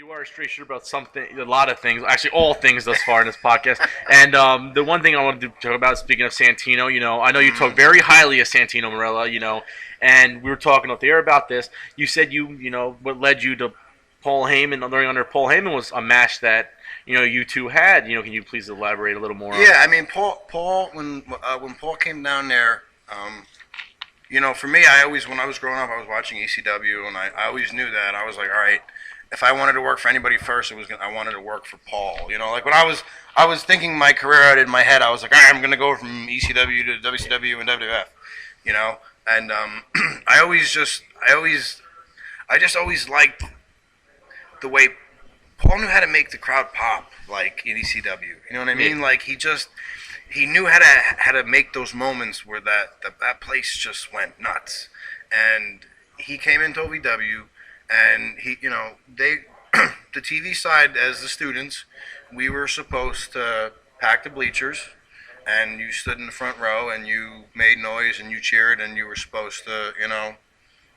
you are a straight shooter about something, a lot of things, actually all things thus far in this podcast. And the one thing I wanted to talk about, speaking of Santino, I know you talk very highly of Santino Marella, and we were talking up there about this. You said what led you to Paul Heyman, under Paul Heyman was a match that, you two had. Can you please elaborate a little more? Yeah, I mean, Paul, when Paul came down there, for me, when I was growing up, I was watching ECW, and I always knew that. I was like, all right, if I wanted to work for anybody first, I wanted to work for Paul. Like when I was thinking my career out in my head, I was like, all right, I'm going to go from ECW to WCW and WWF, and I just always liked the way Paul knew how to make the crowd pop, like in ECW. You know what I mean? Yeah. Like he knew how to make those moments where that place just went nuts. And he came into OVW, and the TV side, as the students, we were supposed to pack the bleachers, and you stood in the front row and you made noise and you cheered and you were supposed to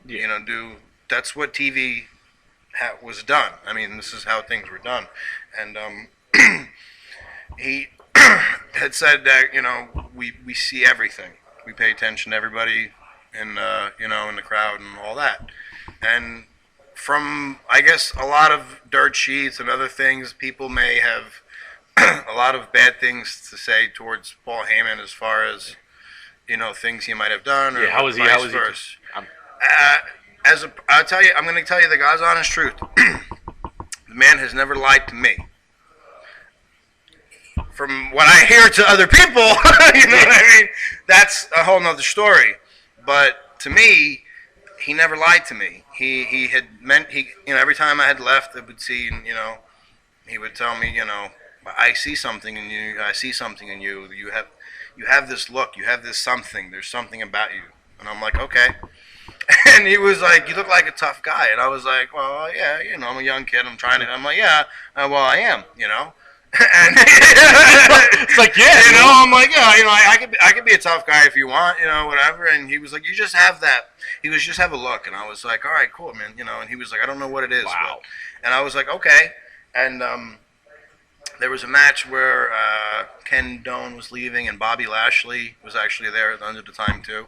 do. That's what TV was done. I mean, this is how things were done. And he had said that we see everything. We pay attention to everybody in in the crowd and all that. And from, I guess, a lot of dirt sheets and other things, people may have a lot of bad things to say towards Paul Heyman as far as things he might have done. Or how was he? I'll tell you, I'm going to tell you the God's honest truth. The man has never lied to me. From what I hear to other people, you know what I mean? That's a whole nother story. But to me, he never lied to me. He had meant, every time I had left, I would see, he would tell me, I see something in you, I see something in you. You have this look, you have this something, there's something about you. And I'm like, okay. And he was like, you look like a tough guy. And I was like, well, yeah, I'm a young kid. I'm like, yeah, well, I am, And it's like, yeah, I'm like, yeah, I could be a tough guy if you want, whatever. And he was like, you just have that. He was just have a look. And I was like, all right, cool, man, And he was like, I don't know what it is. Wow. And I was like, okay. And there was a match where Ken Doane was leaving and Bobby Lashley was actually there under the time too.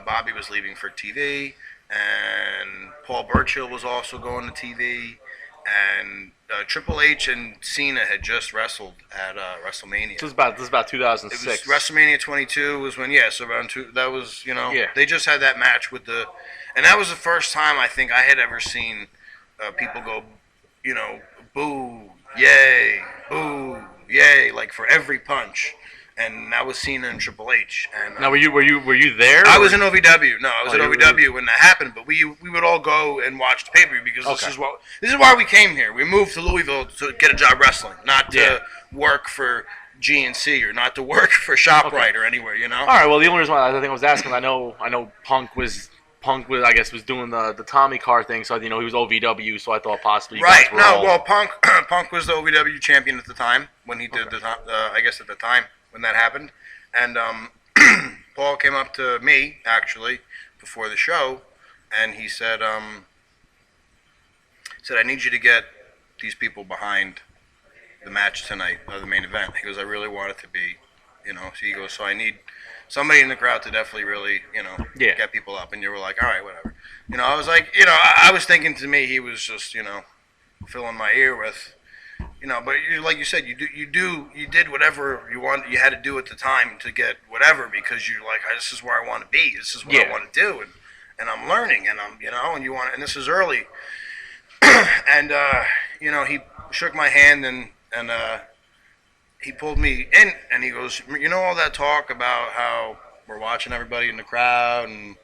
Bobby was leaving for TV, and Paul Burchill was also going to TV, and Triple H and Cena had just wrestled at WrestleMania. This is about 2006. It was WrestleMania 22 was when so around that was they just had that match and that was the first time I think I had ever seen people go boo, yay, boo, yay, like for every punch. And that was Cena and Triple H. And now, were you there? I was in OVW. No, I was at OVW when that happened. But we would all go and watch the pay-per-view because this is why we came here. We moved to Louisville to get a job wrestling, not to work for GNC or not to work for ShopRite or anywhere. All right. Well, the only reason why I think I was asking, I know Punk was I guess was doing the Tommy car thing, so he was OVW, so I thought possibly you guys were well, Punk was the OVW champion at the time when he did I guess at the time when that happened, and Paul came up to me actually before the show, and he said, I need you to get these people behind the match tonight, the main event. He goes, I really want it to be, So he goes, so I need somebody in the crowd to definitely really, get people up. And you were like, all right, whatever. I was like, I was thinking to me he was just, filling my ear with, but like you said, you did whatever you had to do at the time to get whatever, because you're like, this is where I want to be. This is what I want to do. And I'm learning, and I'm, and this is early. And, he shook my hand and he pulled me in, and he goes, all that talk about how we're watching everybody in the crowd, and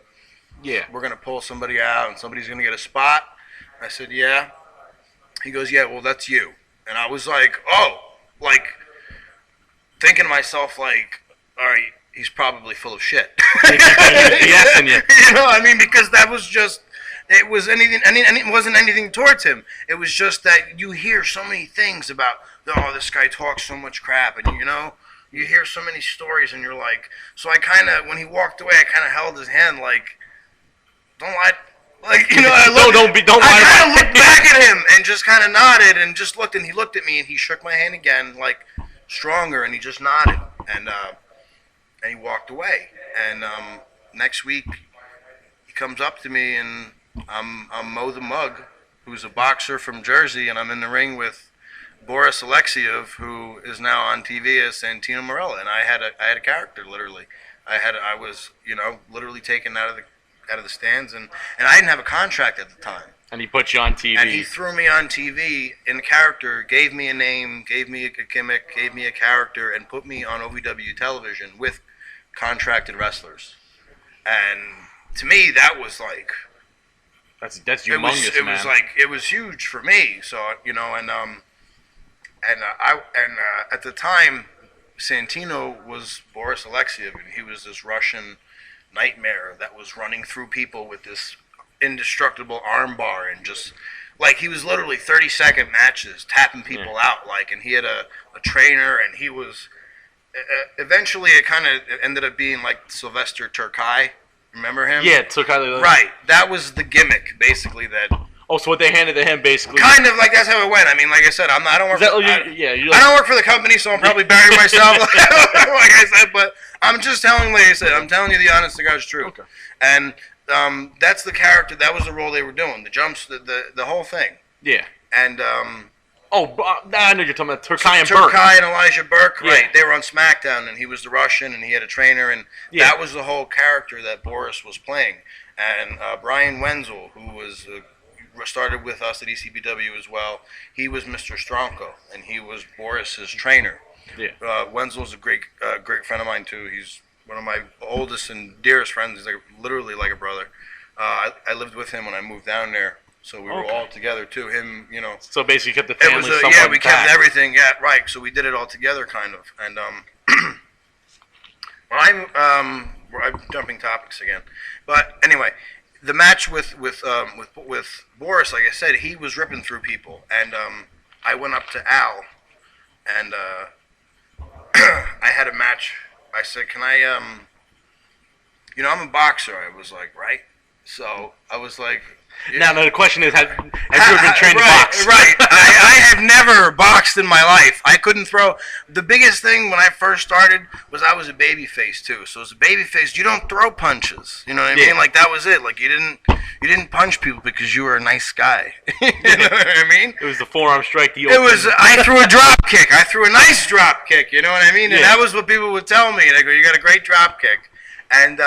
we're going to pull somebody out, and somebody's going to get a spot? I said, yeah. He goes, yeah, well, that's you. And I was like, thinking to myself, like, all right, he's probably full of shit. Yes, because that was just, it was anything, and it wasn't anything towards him. It was just that you hear so many things about, this guy talks so much crap, and you hear so many stories, and you're like, so I kind of, when he walked away, I kind of held his hand like, don't lie Like, you know, I kind of looked back at him and just kind of nodded and just looked, and he looked at me and he shook my hand again, like, stronger, and he just nodded, and he walked away. And next week, he comes up to me, and I'm Mo the Mug, who's a boxer from Jersey, and I'm in the ring with Boris Alexiev, who is now on TV as Santino Marella, and I had a character, literally. I was, you know, literally taken out of the stands, and I didn't have a contract at the time. And he put you on TV. And he threw me on TV in character, gave me a name, gave me a gimmick, gave me a character, and put me on OVW television with contracted wrestlers. And to me, that was like... That's humongous, it was like, it was huge for me. So, you know, and at the time, Santino was Boris Alexiev, and he was this Russian nightmare that was running through people with this indestructible armbar, and just like he was literally 30-second matches tapping people out, like, and he had a trainer, and he was eventually it kind of ended up being like Sylvester Turkai. Remember him? Yeah, Turkai. Right, that was the gimmick basically. That so what they handed to him basically. Kind of like that's how it went. I mean, like I said, I don't work. I don't work for the company, so I'm probably burying myself, like I said. But I'm just telling, like I said, I'm telling you the honest to God's truth. Okay. And that's the character. That was the role they were doing. The jumps, the whole thing. Yeah. And I know you're talking about Turkai and Burke. Burke. Turkai and Elijah Burke, right? Yeah. They were on SmackDown, and he was the Russian, and he had a trainer, and that was the whole character that Boris was playing. And Brian Wenzel, who was started with us at ECBW as well, he was Mr. Stronko, and he was Boris's trainer. Yeah. Wenzel's a great friend of mine too. He's one of my oldest and dearest friends. He's like literally like a brother. I lived with him when I moved down there. So we were all together too. Him, you know. So basically, kept the family. We kept everything. Yeah, right. So we did it all together, kind of. And I'm jumping topics again, but anyway, the match with Boris, like I said, he was ripping through people, and I went up to Al, and I had a match. I said, "Can I you know, I'm a boxer." I was like, right. So I was like. Now the question is, have you ever been trained to box? Right. I have never boxed in my life. I couldn't throw. The biggest thing when I first started was I was a baby face too. So as a baby face, you don't throw punches. You know what I mean? Like that was it. Like you didn't punch people because you were a nice guy. You know what I mean? It was the forearm strike. I threw a drop kick. I threw a nice drop kick. You know what I mean? And that was what people would tell me. They go, "You got a great drop kick," and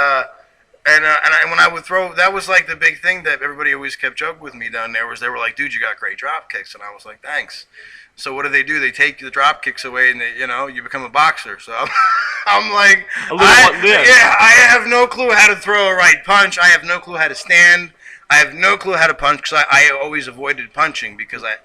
when I would throw, that was like the big thing that everybody always kept joking with me down there was they were like, "Dude, you got great drop kicks," and I was like, "Thanks." So what do? They take the drop kicks away, and you become a boxer. So I'm like, I have no clue how to throw a right punch. I have no clue how to stand. I have no clue how to punch because I always avoided punching because I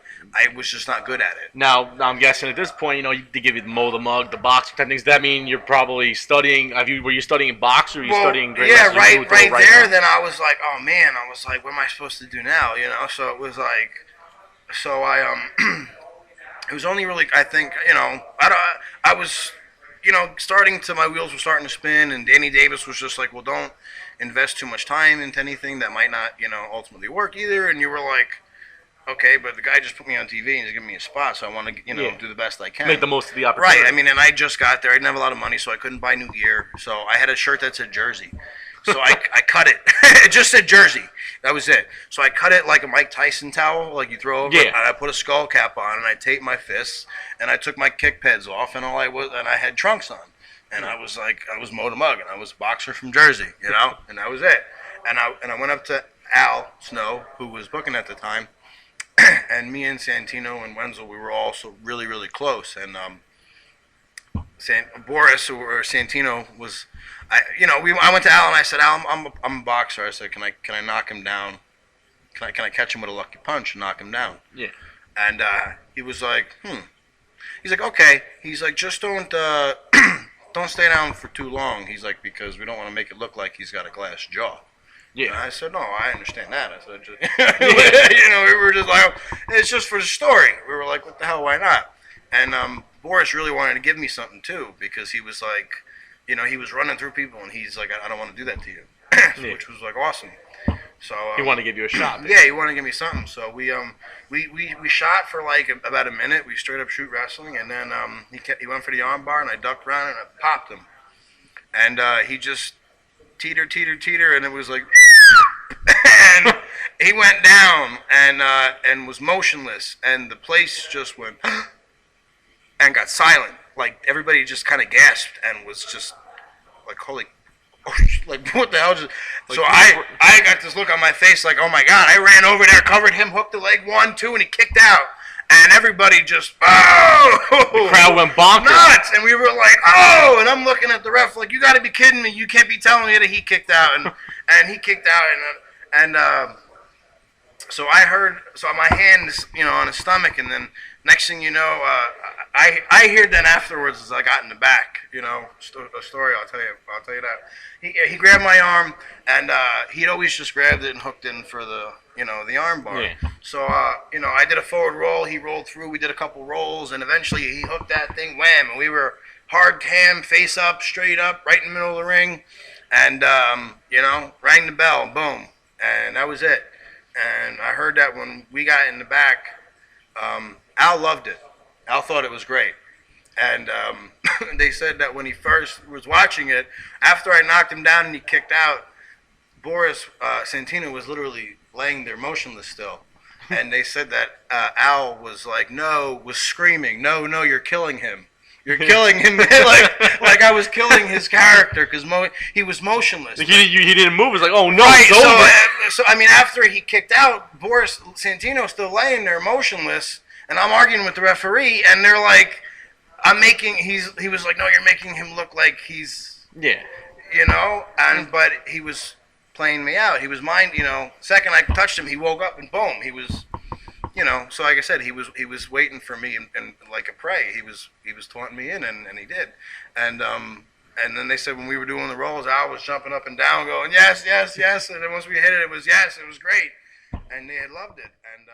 was just not good at it. Now I'm guessing at this point, you know, they give you the Mo the Mug, the boxing type things. Does that mean you're probably studying? Were you studying box or were you studying? Right there. Then I was like, oh man, what am I supposed to do now? You know, so it was like, it was only really, I think, you know, I was, you know, my wheels were starting to spin, and Danny Davis was just like, well, don't invest too much time into anything that might not, you know, ultimately work either. And you were like, okay, but the guy just put me on TV and he's giving me a spot, so I want to, you know, do the best I can. Make the most of the opportunity. Right. I mean, and I just got there. I didn't have a lot of money, so I couldn't buy new gear. So I had a shirt that said Jersey. So I cut it. It just said Jersey. That was it. So I cut it like a Mike Tyson towel, like you throw over. And I put a skull cap on, and I taped my fists, and I took my kick pads off, and I had trunks on. And I was like, I was Mo the Mug, and I was a boxer from Jersey, you know, and that was it. And I went up to Al Snow, who was booking at the time, and me and Santino and Wenzel, we were also really, really close. And Boris or Santino was, I went to Al and I said, Al, I'm a boxer. I said, can I knock him down? Can I catch him with a lucky punch and knock him down? Yeah. And he was like, He's like, okay. He's like, just don't stay down for too long. He's like, because we don't want to make it look like he's got a glass jaw. Yeah. And I said, no, I understand that. I said, we were just like, it's just for the story. We were like, what the hell, why not? And Boris really wanted to give me something too, because he was like, he was running through people, and he's like, I don't want to do that to you, which was like awesome. So he wanted to give you a shot. Yeah, he wanted to give me something. So we shot for like about a minute. We straight up shoot wrestling, and then he went for the arm bar, and I ducked around and I popped him, and he just teeter, and it was like, and he went down and was motionless, and the place just went and got silent. Like everybody just kind of gasped and was just like, holy. Like what the hell? So I got this look on my face like, oh my god! I ran over there, covered him, hooked the leg 1, 2, and he kicked out. And everybody just the crowd went bonkers, nuts, and we were like, oh! And I'm looking at the ref like, you got to be kidding me! You can't be telling me that he kicked out, and he kicked out, and so I heard, so my hand is on his stomach, and then next thing you know, I hear then afterwards as I got in the back, a story I'll tell you that. He grabbed my arm, and he'd always just grabbed it and hooked in for the the arm bar. Yeah. So I did a forward roll, he rolled through, we did a couple rolls, and eventually he hooked that thing, wham, and we were hard cam, face up, straight up, right in the middle of the ring, and rang the bell, boom, and that was it. And I heard that when we got in the back, Al loved it. Al thought it was great. And they said that when he first was watching it, after I knocked him down and he kicked out, Boris Santino was literally laying there motionless still. And they said that Al was like, was screaming, no, you're killing him. You're killing him. like I was killing his character because he was motionless. Like he didn't move. It's like, oh no, right, it's over. So I mean, after he kicked out, Boris Santino's still laying there motionless, and I'm arguing with the referee, and they're like, he was like, no, you're making him look like he's, but he was playing me out. He was second I touched him, he woke up and boom, he was, so like I said, he was waiting for me and like a prey. He was taunting me in, and he did, and then they said when we were doing the rolls, Al was jumping up and down, going yes, and then once we hit it, it was yes, it was great, and they had loved it, and